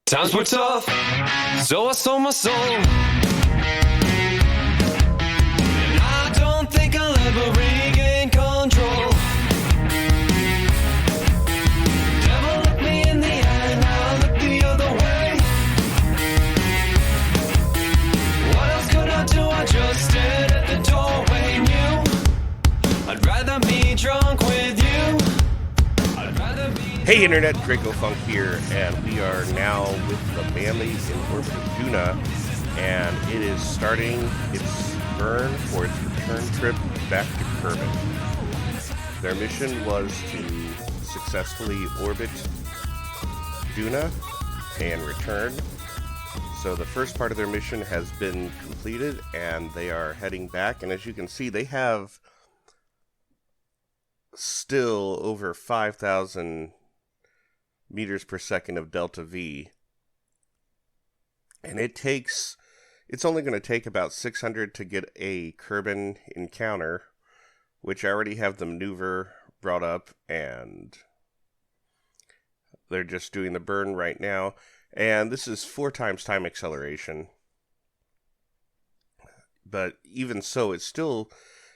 Times were tough, so I sold my soul. And I don't think I'll ever regain control. Devil looked me in the eye, now I look the other way. What else could I do? I just stood at the doorway, knew I'd rather be drunk with you. Hey Internet, Dracofunk here, and we are now with the Manley in orbit of Duna, and it is starting its burn for its return trip back to Kerbin. Their mission was to successfully orbit Duna and return. So the first part of their mission has been completed, and they are heading back, and as you can see, they have still over 5,000 meters per second of delta V, and it's only going to take about 600 to get a Kerbin encounter, which I already have the maneuver brought up, and they're just doing the burn right now, and this is 4 times time acceleration, but even so,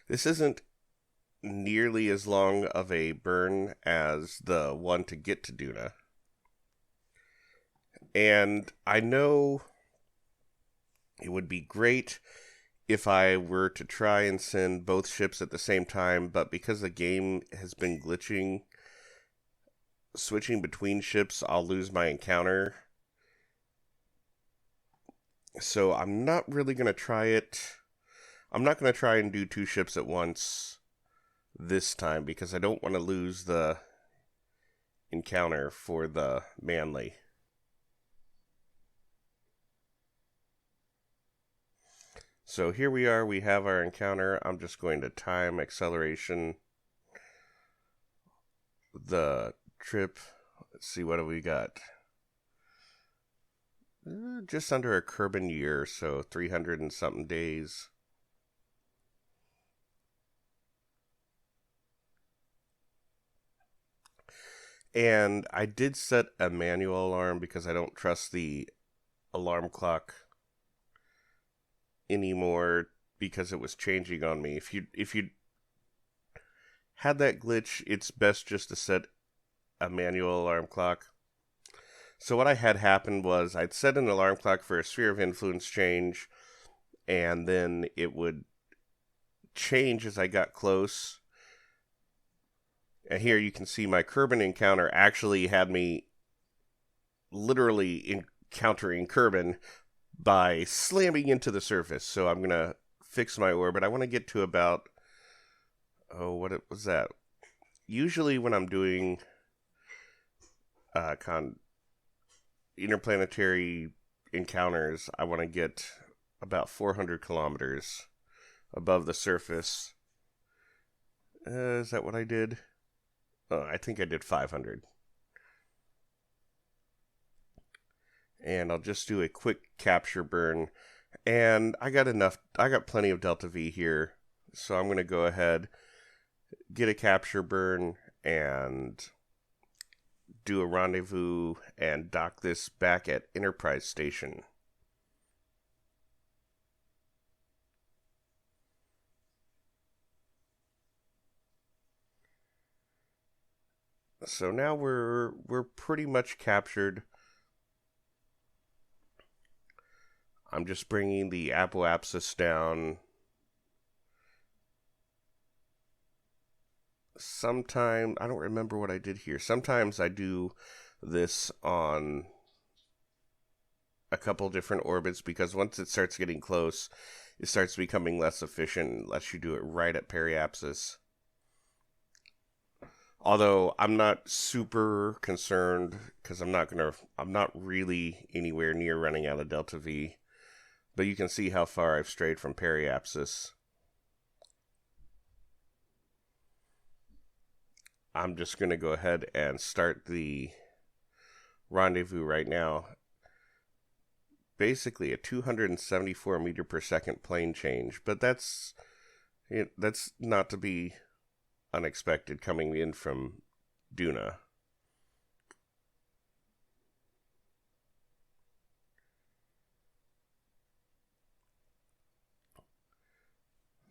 this isn't nearly as long of a burn as the one to get to Duna. And I know it would be great if I were to try and send both ships at the same time, but because the game has been glitching, switching between ships, I'll lose my encounter. So I'm not really going to try it. I'm not going to try and do 2 ships at once this time, because I don't want to lose the encounter for the Manley. So here we are, we have our encounter. I'm just going to time acceleration the trip. Let's see, what do we got? Just under a Kerbin year, so 300 and something days. And I did set a manual alarm because I don't trust the alarm clock anymore because it was changing on me. If you had that glitch, it's best just to set a manual alarm clock. So what I had happen was I'd set an alarm clock for a sphere of influence change, and then it would change as I got close. And here you can see my Kerbin encounter actually had me literally encountering Kerbin by slamming into the surface. So I'm going to fix my orbit. I want to get to about, what was that? Usually when I'm doing interplanetary encounters, I want to get about 400 kilometers above the surface. Is that what I did? I think I did 500. And I'll just do a quick capture burn. And I got plenty of delta V here. So I'm going to go ahead, get a capture burn, and do a rendezvous and dock this back at Enterprise Station. So now we're pretty much captured. I'm just bringing the apoapsis down. Sometime, I don't remember what I did here. Sometimes I do this on a couple different orbits because once it starts getting close, it starts becoming less efficient unless you do it right at periapsis. Although I'm not super concerned because I'm not really anywhere near running out of delta V. But you can see how far I've strayed from periapsis. I'm just going to go ahead and start the rendezvous right now. Basically a 274 meter per second plane change, but that's not to be unexpected coming in from Duna.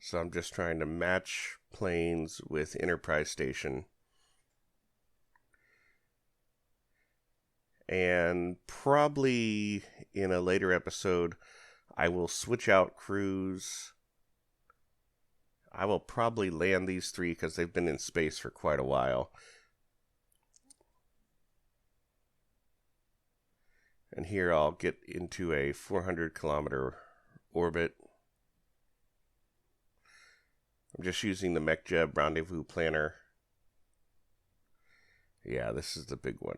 So I'm just trying to match planes with Enterprise Station. And probably in a later episode, I will switch out crews. I will probably land these 3 because they've been in space for quite a while. And here I'll get into a 400-kilometer orbit. I'm just using the MechJeb Rendezvous Planner. Yeah, this is the big one.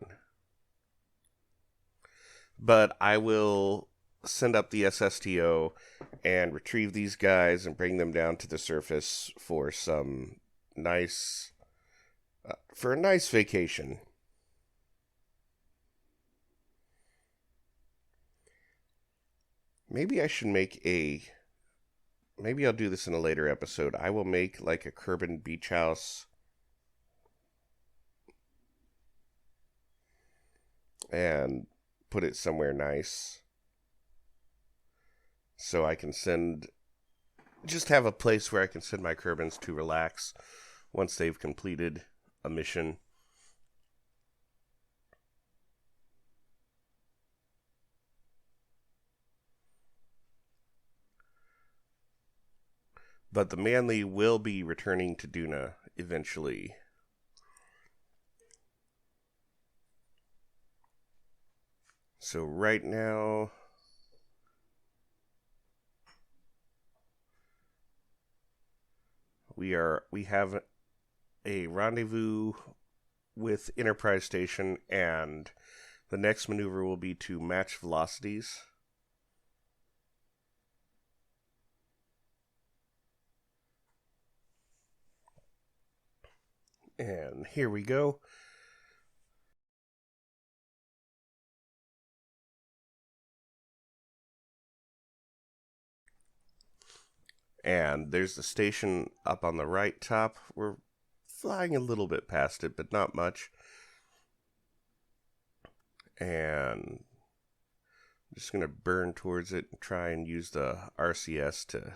But I will send up the SSTO and retrieve these guys and bring them down to the surface for some nice, for a nice vacation. Maybe I should make maybe I'll do this in a later episode. I will make like a Kerbin beach house. And put it somewhere nice. So I can just have a place where I can send my Kerbins to relax once they've completed a mission. But the Manley will be returning to Duna eventually. So right now, we have a rendezvous with Enterprise Station, and the next maneuver will be to match velocities. And here we go. And there's the station up on the right top. We're flying a little bit past it, but not much. And I'm just going to burn towards it and try and use the RCS to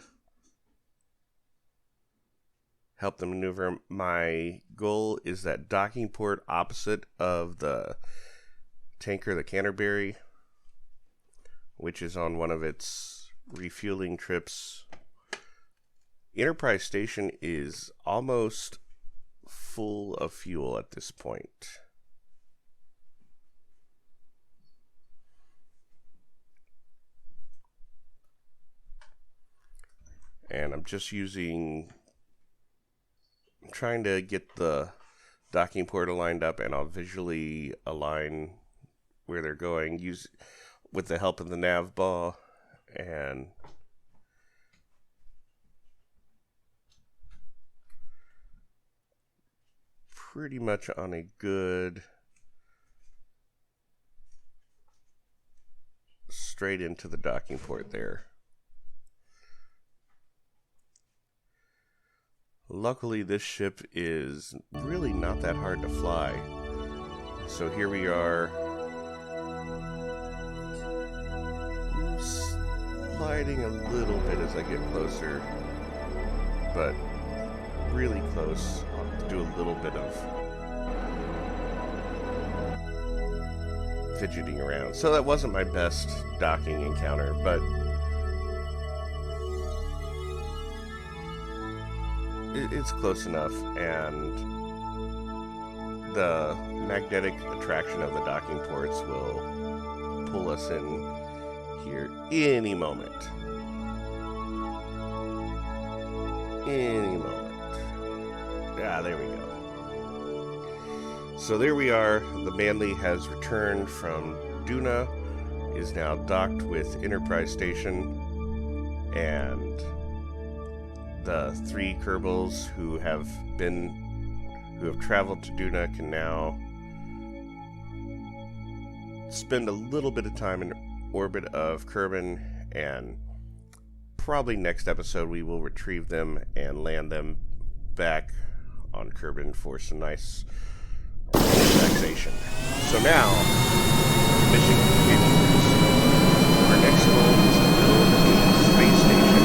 help the maneuver. My goal is that docking port opposite of the tanker, the Canterbury, which is on one of its refueling trips. Enterprise Station is almost full of fuel at this point. And I'm trying to get the docking port lined up, and I'll visually align where they're going with the help of the nav bar, and pretty much on a good straight into the docking port there. Luckily, this ship is really not that hard to fly. So here we are, sliding a little bit as I get closer, but really close. I'll have to do a little bit of fidgeting around. So that wasn't my best docking encounter, but it's close enough, and the magnetic attraction of the docking ports will pull us in here any moment. Any moment. Yeah, there we go. So there we are. The Manley has returned from Duna, is now docked with Enterprise Station, and the 3 Kerbals who have traveled to Duna can now spend a little bit of time in orbit of Kerbin, and probably next episode we will retrieve them and land them back on Kerbin for some nice relaxation. So now, mission continues. Our next goal is to build a space station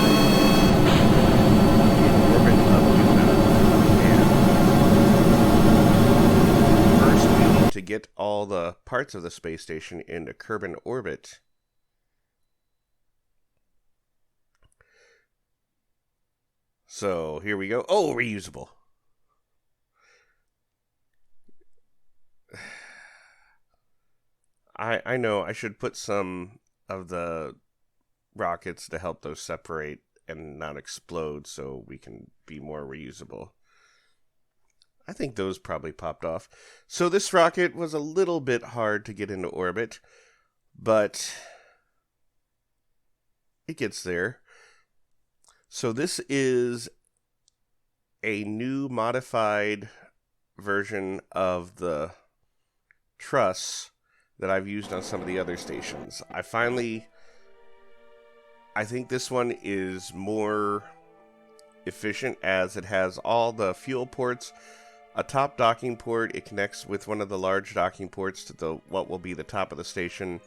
all the parts of the space station into Kerbin orbit. So here we go. Oh, reusable. I know I should put some of the rockets to help those separate and not explode so we can be more reusable. I think those probably popped off. So this rocket was a little bit hard to get into orbit, but it gets there. So this is a new modified version of the Truss that I've used on some of the other stations. I think this one is more efficient as it has all the fuel ports, a top docking port. It connects with one of the large docking ports to what will be the top of the station.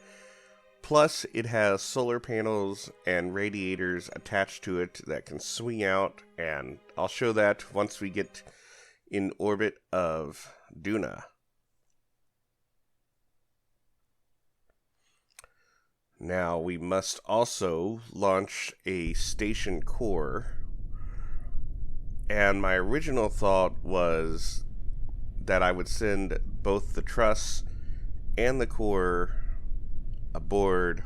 Plus, it has solar panels and radiators attached to it that can swing out, and I'll show that once we get in orbit of Duna. Now, we must also launch a station core, and my original thought was that I would send both the Truss and the core aboard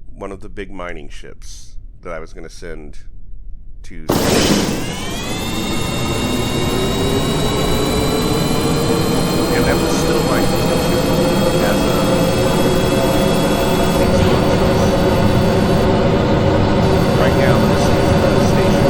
one of the big mining ships that I was going to send to. And that was still my intention as right now. This is the station.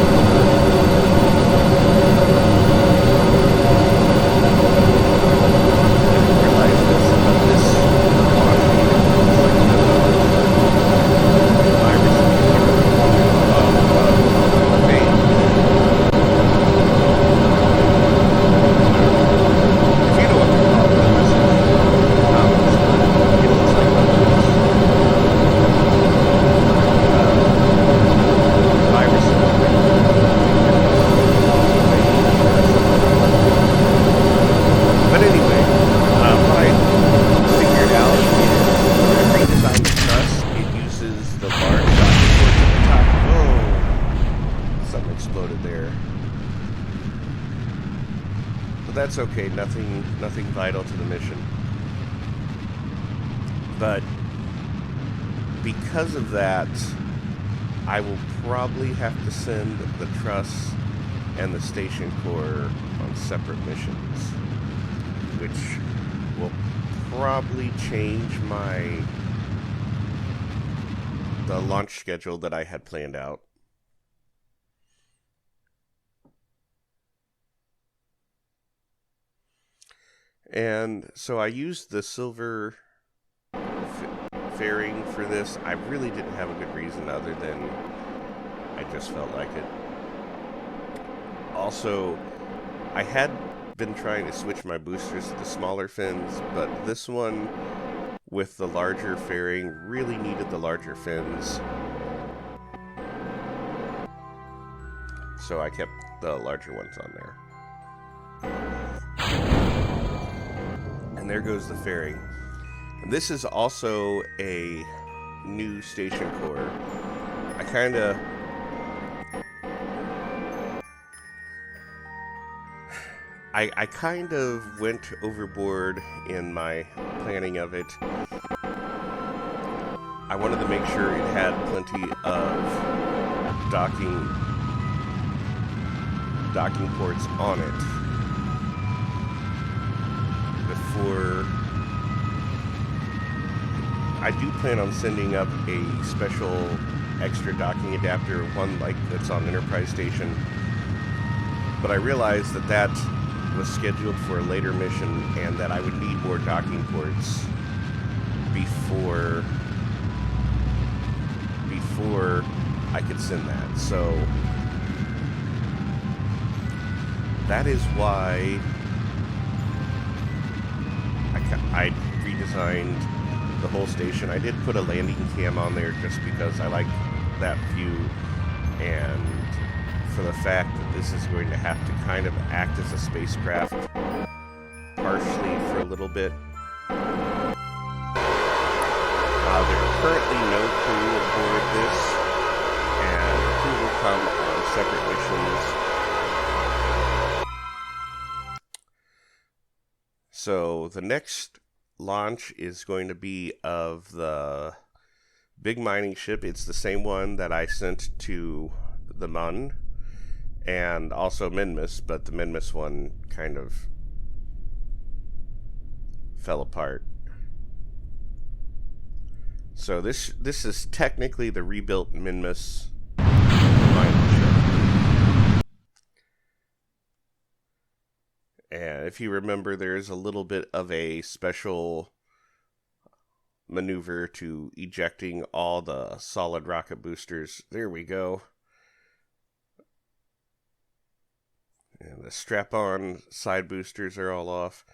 That's okay, nothing vital to the mission. But because of that, I will probably have to send the Truss and the Station Core on separate missions, which will probably change the launch schedule that I had planned out. And so I used the silver fairing for this. I really didn't have a good reason other than I just felt like it. Also, I had been trying to switch my boosters to the smaller fins, but this one with the larger fairing really needed the larger fins. So I kept the larger ones on there. And there goes the fairing. And this is also a new station core. I kind of went overboard in my planning of it. I wanted to make sure it had plenty of docking ports on it before. I do plan on sending up a special extra docking adapter, one like that's on Enterprise Station, but I realized that was scheduled for a later mission and that I would need more docking ports before I could send that. So that is why I redesigned the whole station. I did put a landing cam on there just because I like that view, and for the fact that this is going to have to kind of act as a spacecraft partially for a little bit separate missions. So the next launch is going to be of the big mining ship. It's the same one that I sent to the Mun and also Minmus, but the Minmus one kind of fell apart. So this is technically the rebuilt Minmus mining ship. And if you remember, there's a little bit of a special maneuver to ejecting all the solid rocket boosters. There we go. And the strap-on side boosters are all off.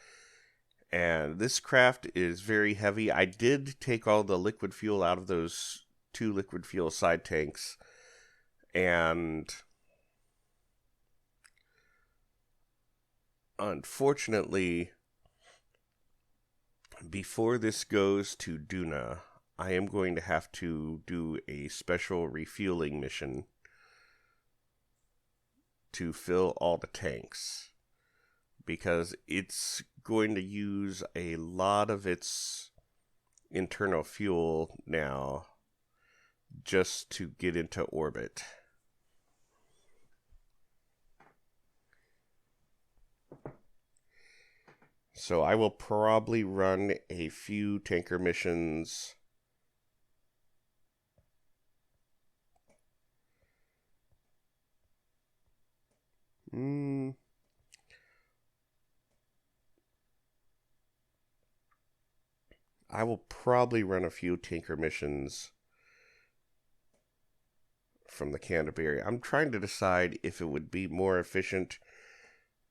And this craft is very heavy. I did take all the liquid fuel out of those 2 liquid fuel side tanks. And unfortunately, before this goes to Duna, I am going to have to do a special refueling mission to fill all the tanks, because it's going to use a lot of its internal fuel now just to get into orbit. So I will probably run a few tanker missions. I will probably run a few tanker missions from the Canterbury. I'm trying to decide if it would be more efficient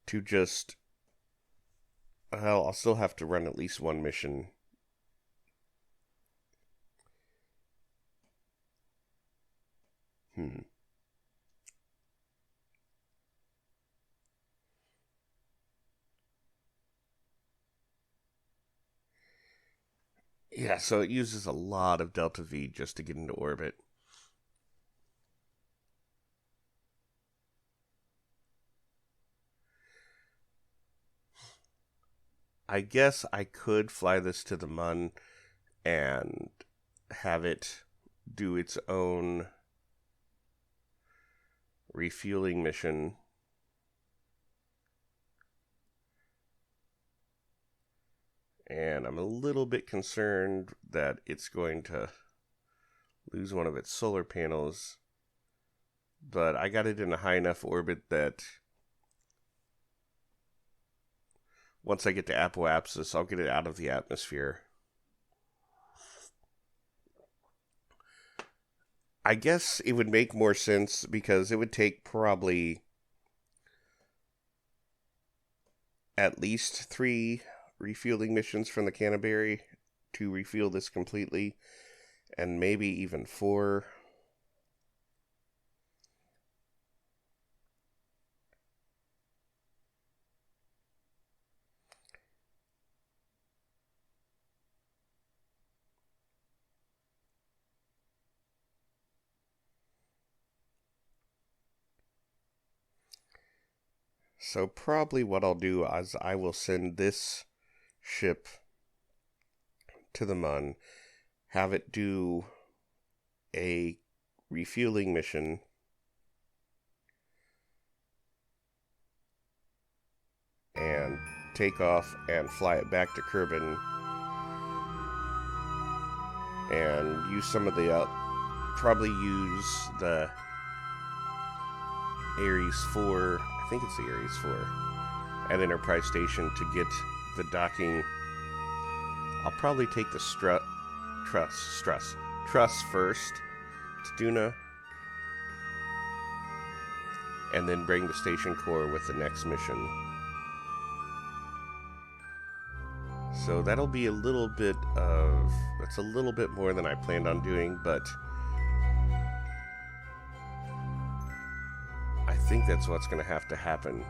to just... Well, I'll still have to run at least one mission. Yeah, so it uses a lot of Delta V just to get into orbit. I guess I could fly this to the Mun and have it do its own refueling mission. And I'm a little bit concerned that it's going to lose one of its solar panels. But I got it in a high enough orbit that once I get to apoapsis, I'll get it out of the atmosphere. I guess it would make more sense because it would take probably at least 3 refueling missions from the Canterbury to refuel this completely, and maybe even 4. So probably what I'll do is I will send this ship to the Mun, have it do a refueling mission, and take off and fly it back to Kerbin, and use some of the probably use the Ares 4, I think it's the Ares 4, at Enterprise Station to get the docking. I'll probably take the Truss first to Duna, and then bring the Station Core with the next mission. So that'll be a little bit of... That's a little bit more than I planned on doing, but I think that's what's going to have to happen.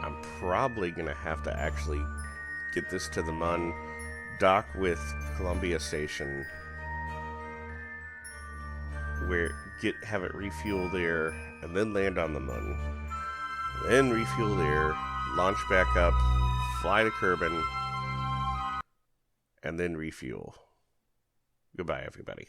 I'm probably going to have to actually get this to the Mun, dock with Columbia Station, have it refuel there, and then land on the moon. Then refuel there, launch back up, fly to Kerbin, and then refuel. Goodbye, everybody.